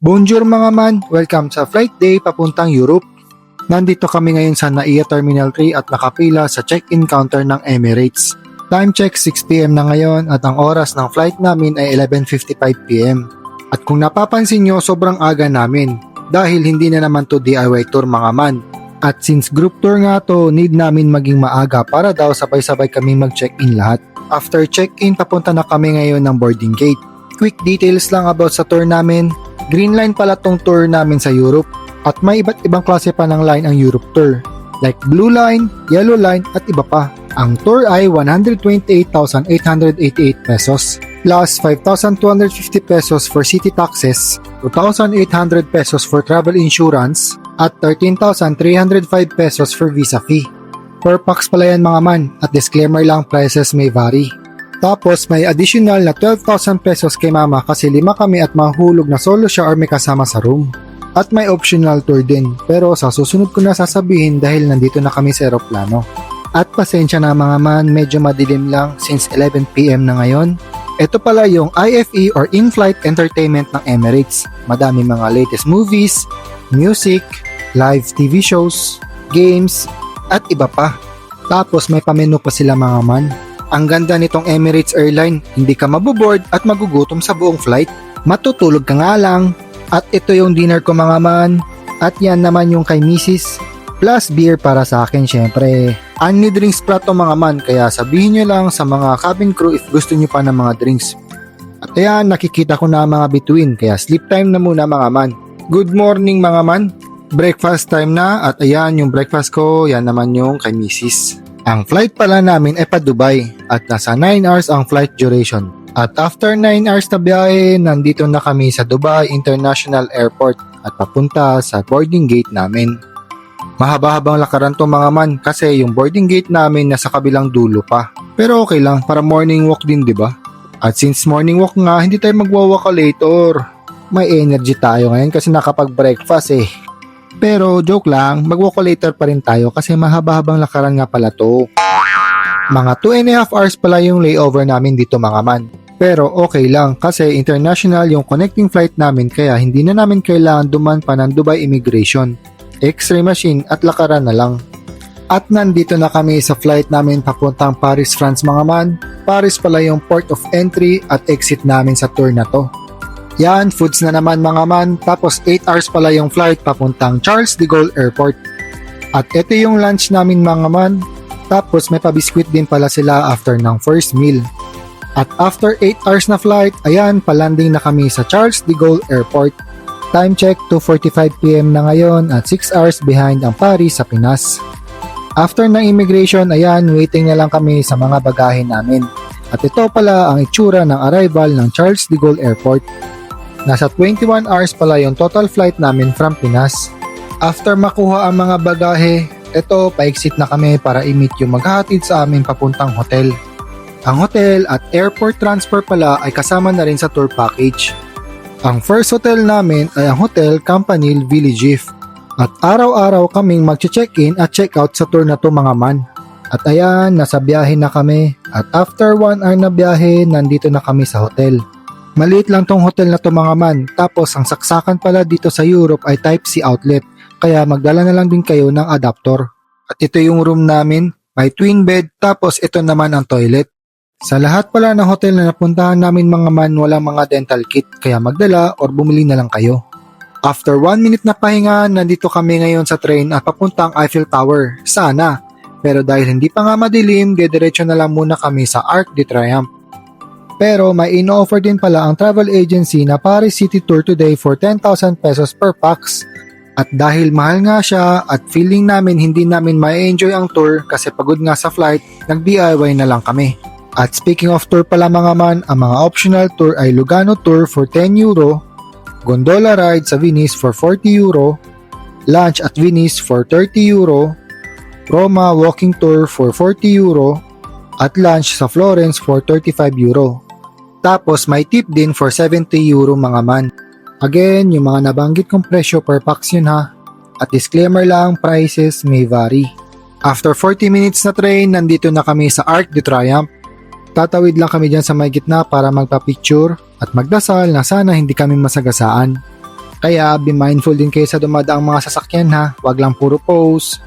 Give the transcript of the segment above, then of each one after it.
Bonjour mga man! Welcome sa flight day papuntang Europe. Nandito kami ngayon sa NAIA Terminal 3 at nakapila sa check-in counter ng Emirates. Time check 6pm na ngayon at ang oras ng flight namin ay 11:55pm. At kung napapansin nyo, sobrang aga namin dahil hindi na naman to DIY tour mga man. At since group tour nga to, need namin maging maaga para daw sabay-sabay kami mag-check-in lahat. After check-in, papunta na kami ngayon ng boarding gate. Quick details lang about sa tour namin. Green line pala tong tour namin sa Europe at may iba't ibang klase pa ng line ang Europe tour like blue line, yellow line at iba pa. Ang tour ay 128,888 pesos plus 5,250 pesos for city taxes, 2,800 pesos for travel insurance at 13,305 pesos for visa fee. Per pax pala yan mga man at disclaimer lang, prices may vary. Tapos may additional na 12,000 pesos kay mama kasi 5 kami at mahulog na solo siya or may kasama sa room. At may optional tour din pero sa susunod ko na sasabihin dahil nandito na kami sa eroplano. At pasensya na mga man, medyo madilim lang since 11pm na ngayon. Ito pala yung IFE or in-flight entertainment ng Emirates. Madami mga latest movies, music, live TV shows, games, at iba pa. Tapos may pamenu pa sila mga man. Ang ganda nitong Emirates Airline, hindi ka maboboard at magugutom sa buong flight. Matutulog ka nga lang. At ito yung dinner ko mga man. At yan naman yung kay Mrs. Plus beer para sa akin syempre. Only drinks pa to mga man, kaya sabihin nyo lang sa mga cabin crew if gusto nyo pa ng mga drinks. At ayan, nakikita ko na mga between, kaya sleep time na muna mga man. Good morning mga man. Breakfast time na at ayan yung breakfast ko, yan naman yung kay Mrs. Ang flight pala namin ay pa Dubai at nasa 9 hours ang flight duration. At after 9 hours na biyahe, nandito na kami sa Dubai International Airport at papunta sa boarding gate namin. Mahaba-habang lakaran to mga man kasi yung boarding gate namin nasa kabilang dulo pa. Pero okay lang, para morning walk din diba? At since morning walk nga, hindi tayo magwawalk later. May energy tayo ngayon kasi nakapag-breakfast eh. Pero joke lang, mag-walk later pa rin tayo kasi mahaba-habang lakaran nga pala to. Mga 2.5 hours pala yung layover namin dito mga man. Pero okay lang kasi international yung connecting flight namin kaya hindi na namin kailangan duman pa ng Dubai Immigration, X-ray machine at lakaran na lang. At nandito na kami sa flight namin papuntang Paris, France mga man. Paris pala yung port of entry at exit namin sa tour na to. Yan, foods na naman mga man. Tapos 8 hours pala yung flight papuntang Charles de Gaulle Airport. At ito yung lunch namin mga man. Tapos may pabiskwit din pala sila after ng first meal. At after 8 hours na flight, ayan, palanding na kami sa Charles de Gaulle Airport. Time check 2:45pm na ngayon at 6 hours behind ang Paris sa Pinas. After ng immigration, ayan, waiting na lang kami sa mga bagahe namin. At ito pala ang itsura ng arrival ng Charles de Gaulle Airport. Nasa 21 hours pala yung total flight namin from Pinas. After makuha ang mga bagahe, eto pa-exit na kami para i-meet yung maghahatid sa amin papuntang hotel. Ang hotel at airport transfer pala ay kasama na rin sa tour package. Ang first hotel namin ay ang Hotel Campanile Villejuif. At araw-araw kaming mag-check-in at check-out sa tour na to mga man. At ayan, nasa biyahe na kami. At after 1 hour na biyahe, nandito na kami sa hotel. Maliit lang tong hotel na to mga man. Tapos ang saksakan pala dito sa Europe ay Type-C outlet. Kaya magdala na lang din kayo ng adapter. At ito yung room namin. May twin bed. Tapos ito naman ang toilet. Sa lahat pala ng hotel na napuntahan namin mga man, walang mga dental kit. Kaya magdala or bumili na lang kayo. After 1 minute na pahinga, nandito kami ngayon sa train at papuntang Eiffel Tower. Sana. Pero dahil hindi pa nga madilim, dediretso na lang muna kami sa Arc de Triomphe. Pero may ino-offer din pala ang travel agency na Paris City Tour today for 10,000 pesos per pax. At dahil mahal nga siya at feeling namin hindi namin ma-enjoy ang tour kasi pagod nga sa flight, nag-DIY na lang kami. At speaking of tour pala mga man, ang mga optional tour ay Lugano Tour for 10 euro, gondola ride sa Venice for 40 euro, lunch at Venice for 30 euro, Roma walking tour for 40 euro, at lunch sa Florence for 35 euro. Tapos may tip din for 70 euro mga man. Again, yung mga nabanggit kong presyo per pax yun ha. At disclaimer lang, prices may vary. After 40 minutes na train, nandito na kami sa Arc de Triomphe. Tatawid lang kami dyan sa may gitna para magpa-picture at magdasal na sana hindi kami masagasaan. Kaya be mindful din kayo sa dumadaang mga sasakyan ha, wag lang puro pose.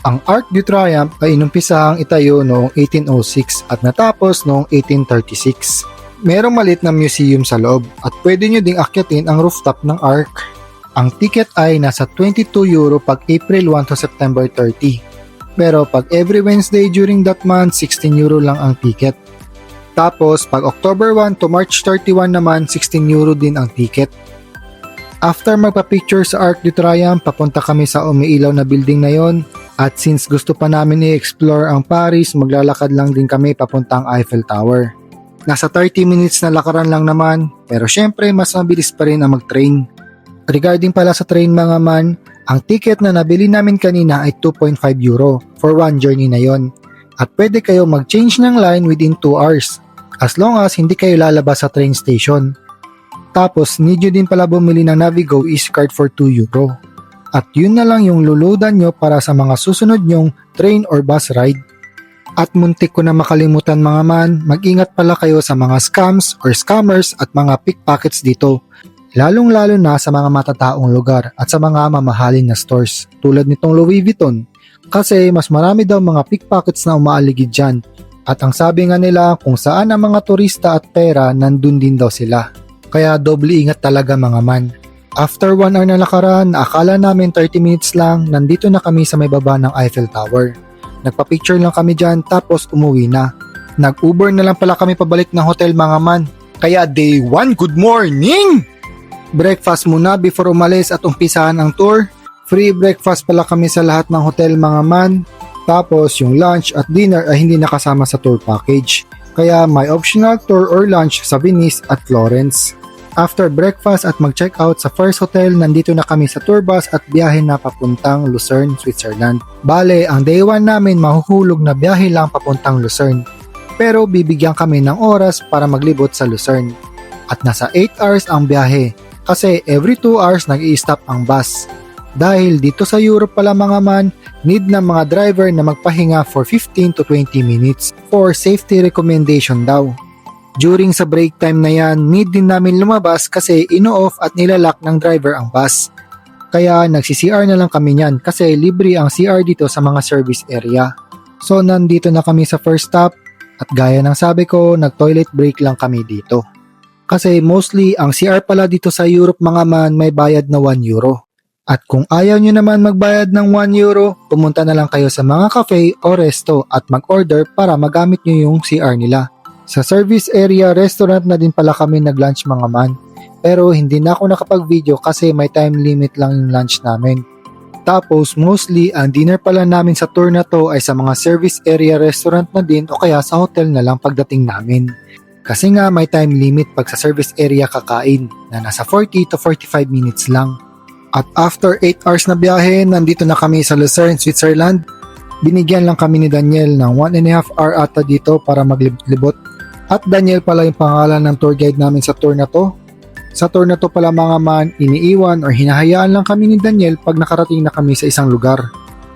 Ang Arc de Triomphe ay inumpisahang itayo noong 1806 at natapos noong 1836. Merong maliit na museum sa loob at pwede nyo ding akyatin ang rooftop ng Arc. Ang ticket ay nasa €22 pag April 1 to September 30. Pero pag every Wednesday during that month, €16 lang ang ticket. Tapos pag October 1 to March 31 naman, €16 din ang ticket. After magpa-picture sa Arc de Triomphe, papunta kami sa umiilaw na building na yon. At since gusto pa namin i-explore ang Paris, maglalakad lang din kami papuntang Eiffel Tower. Nasa 30 minutes na lakaran lang naman, pero syempre mas mabilis pa rin ang mag-train. Regarding pala sa train mga man, ang ticket na nabili namin kanina ay €2.5 for one journey na yon. At pwede kayo mag-change ng line within 2 hours, as long as hindi kayo lalabas sa train station. Tapos, need nyo din pala bumili ng Navigo e-card for €2. At yun na lang yung luludan nyo para sa mga susunod nyong train or bus ride. At muntik ko na makalimutan mga man, mag-ingat pala kayo sa mga scams or scammers at mga pickpockets dito. Lalong-lalo na sa mga matataong lugar at sa mga mamahalin na stores tulad nitong Louis Vuitton. Kasi mas marami daw mga pickpockets na umaaligid dyan. At ang sabi nga nila kung saan ang mga turista at pera, nandun din daw sila. Kaya doble ingat talaga mga man. After 1 hour na lakaran, akala namin 30 minutes lang, nandito na kami sa may baba ng Eiffel Tower. Nagpa-picture lang kami dyan tapos umuwi na. Nag-Uber na lang pala kami pabalik ng hotel mga man. Kaya day 1, good morning! Breakfast muna before umalis at umpisahan ang tour. Free breakfast pala kami sa lahat ng hotel mga man. Tapos yung lunch at dinner ay hindi nakasama sa tour package. Kaya may optional tour or lunch sa Venice at Florence. After breakfast at mag-check out sa first hotel, nandito na kami sa tour bus at biyahe na papuntang Lucerne, Switzerland. Bale, ang day 1 namin mahuhulog na biyahe lang papuntang Lucerne. Pero bibigyan kami ng oras para maglibot sa Lucerne. At nasa 8 hours ang biyahe kasi every 2 hours nag-i-stop ang bus. Dahil dito sa Europe pala mga man, need ng mga driver na magpahinga for 15 to 20 minutes for safety recommendation daw. During sa break time na yan, need din namin lumabas kasi ino-off at nilalak ng driver ang bus. Kaya nagsi-CR na lang kami niyan kasi libre ang CR dito sa mga service area. So nandito na kami sa first stop at gaya ng sabi ko, nag-toilet break lang kami dito. Kasi mostly ang CR pala dito sa Europe mga man may bayad na €1. At kung ayaw nyo naman magbayad ng €1, pumunta na lang kayo sa mga cafe o resto at mag-order para magamit nyo yung CR nila. Sa service area restaurant na din pala kami nag-lunch mga man. Pero hindi na ako nakapag-video kasi may time limit lang yung lunch namin. Tapos mostly ang dinner pala namin sa tour na to ay sa mga service area restaurant na din o kaya sa hotel na lang pagdating namin. Kasi nga may time limit pag sa service area kakain na nasa 40 to 45 minutes lang. At after 8 hours na biyahe, nandito na kami sa Lucerne, Switzerland. Binigyan lang kami ni Daniel ng 1.5 hour ata dito para maglibot. At Daniel pala yung pangalan ng tour guide namin sa tour na to. Sa tour na to pala mga man, iniiwan or hinahayaan lang kami ni Daniel pag nakarating na kami sa isang lugar.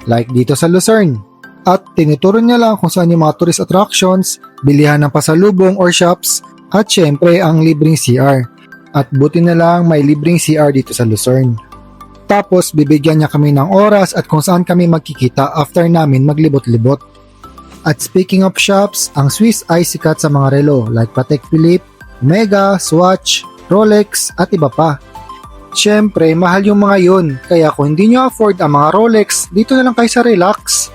Like dito sa Lucerne. At tinuturo niya lang kung saan yung mga tourist attractions, bilihan ng pasalubong or shops, at syempre ang libreng CR. At buti na lang may libreng CR dito sa Lucerne. Tapos bibigyan niya kami ng oras at kung saan kami magkikita after namin maglibot-libot. At speaking of shops, ang Swiss ay sikat sa mga relo like Patek Philippe, Omega, Swatch, Rolex at iba pa. Syempre, mahal yung mga yun, kaya kung hindi nyo afford ang mga Rolex, dito na lang kayo sa Relax.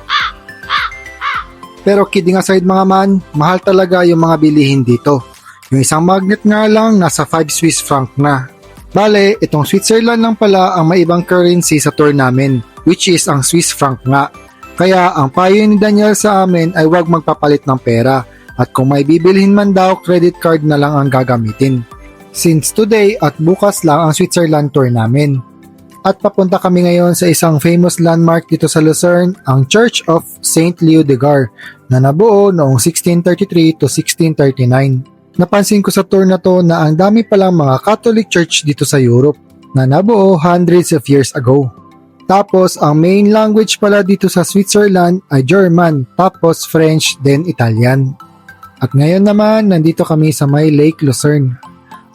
Pero kidding aside mga man, mahal talaga yung mga bilihin dito. Yung isang magnet nga lang, nasa 5 Swiss franc na. Bale, itong Switzerland lang pala ang may ibang currency sa tour namin, which is ang Swiss franc nga. Kaya ang payo ni Daniel sa amin ay huwag magpapalit ng pera at kung may bibilhin man daw, credit card na lang ang gagamitin. Since today at bukas lang ang Switzerland tour namin. At papunta kami ngayon sa isang famous landmark dito sa Lucerne, ang Church of Saint Leo de Gar, na nabuo noong 1633 to 1639. Napansin ko sa tour na to na ang dami palang mga Catholic Church dito sa Europe na nabuo hundreds of years ago. Tapos, ang main language pala dito sa Switzerland ay German, tapos French, then Italian. At ngayon naman, nandito kami sa may Lake Lucerne.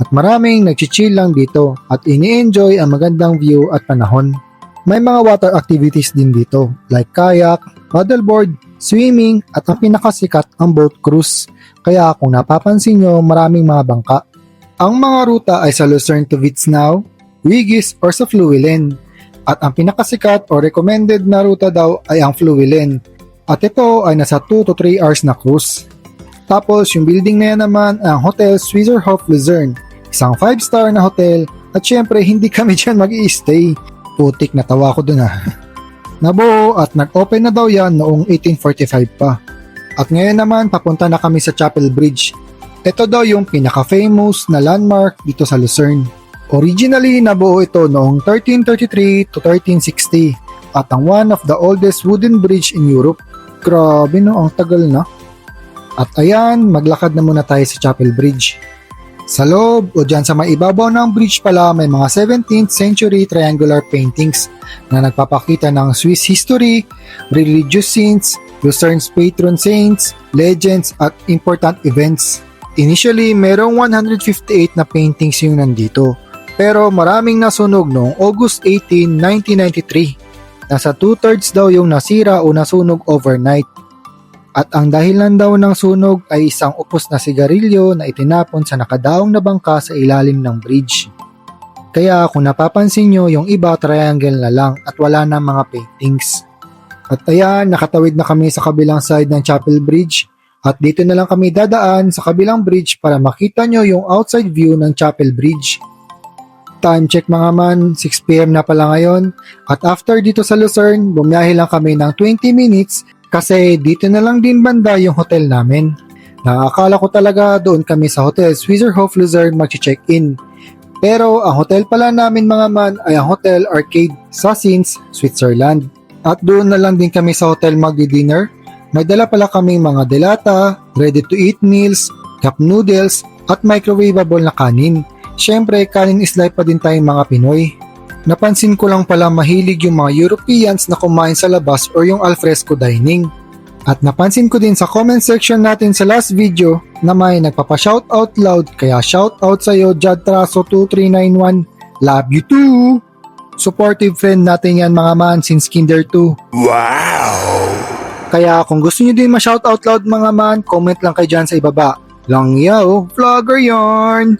at maraming nagchichill lang dito at ini-enjoy ang magandang view at panahon. May mga water activities din dito like kayak, paddleboard, swimming at ang pinakasikat ang boat cruise. Kaya kung napapansin nyo maraming mga bangka. Ang mga ruta ay sa Lucerne to Vitsnau, Wigis or sa Fluwilen. At ang pinakasikat o recommended na ruta daw ay ang Fluwilen. At ito ay nasa 2 to 3 hours na cruise. Tapos yung building na yan naman ang Hotel Schweizerhof Lucerne. Isang 5-star na hotel at syempre hindi kami dyan mag-i-stay. Putik na tawa ko dun Nabuo at nag-open na daw yan noong 1845 pa. At ngayon naman papunta na kami sa Chapel Bridge. Ito daw yung pinaka-famous na landmark dito sa Lucerne. Originally nabuo ito noong 1333 to 1360 at ang one of the oldest wooden bridge in Europe. Grabe no, ang tagal na. At ayan, maglakad na muna tayo sa Chapel Bridge. Sa loob o dyan sa maibabaw ng bridge pala may mga 17th century triangular paintings na nagpapakita ng Swiss history, religious scenes, Lucerne's patron saints, legends at important events. Initially, merong 158 na paintings yung nandito pero maraming nasunog noong August 18, 1993. Nasa 2/3 daw yung nasira o nasunog overnight. At ang dahilan daw ng sunog ay isang upos na sigarilyo na itinapon sa nakadaong na bangka sa ilalim ng bridge. Kaya kung napapansin nyo, yung iba triangle na lang at wala na mga paintings. At ayan, nakatawid na kami sa kabilang side ng Chapel Bridge at dito na lang kami dadaan sa kabilang bridge para makita nyo yung outside view ng Chapel Bridge. Time check mga man, 6 PM na pala ngayon at after dito sa Lucerne, bumiyahe lang kami ng 20 minutes kasi dito na lang din banda yung hotel namin. Nakakala ko talaga doon kami sa Hotel Schweizerhof Lucerne mag-check-in. Pero ang hotel pala namin mga man ay ang Hotel Arcade sa Sins, Switzerland. At doon na lang din kami sa hotel magdi-dinner. May dala pala kaming mga delata, ready-to-eat meals, cup noodles at microwavable na kanin. Siyempre, kanin is life pa din tayong mga Pinoy. Napansin ko lang pala mahilig yung mga Europeans na kumain sa labas or yung alfresco dining. At napansin ko din sa comment section natin sa last video na may nagpapa-shoutout loud kaya shoutout sa'yo Jad Traso 2391. Love you too! Supportive friend natin yan mga man since kinder 2. Wow! Kaya kung gusto nyo din ma-shoutout loud mga man, comment lang kayo dyan sa ibaba. Lang yaw, vlogger yarn!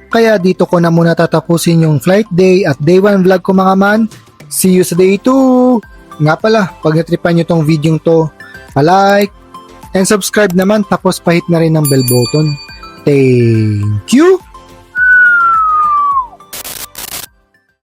Kaya dito ko na muna tatapusin yung flight day at day 1 vlog ko mga man. See you sa day 2! Nga pala, pag natripan nyo tong video to, pa-like and subscribe naman tapos pahit na rin ng bell button. Thank you!